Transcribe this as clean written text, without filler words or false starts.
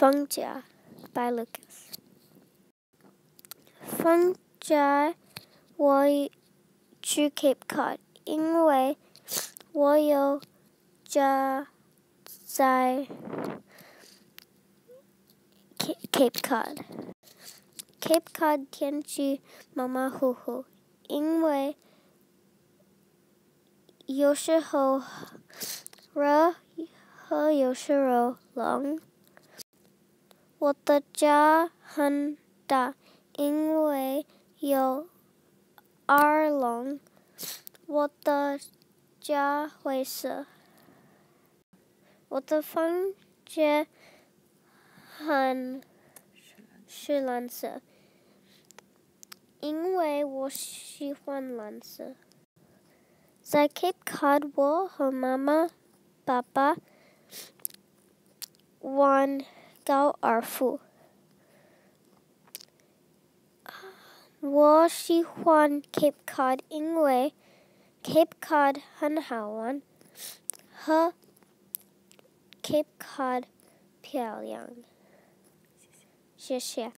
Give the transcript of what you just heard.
放假 by Lucas。放假我去 Cape Cod， 因为我有家在 Cape Cod。Cape Cod 天气马马虎虎，因为有时候热和有时候冷。我的家很大，因为有2楼。我的家灰色。我的房间是蓝色，因为我喜欢蓝色。在 Cape Cod， 我和妈妈、爸爸玩高尔夫。我喜欢 Cape Cod， 因为 Cape Cod 很好玩，和 Cape Cod 漂亮。谢谢。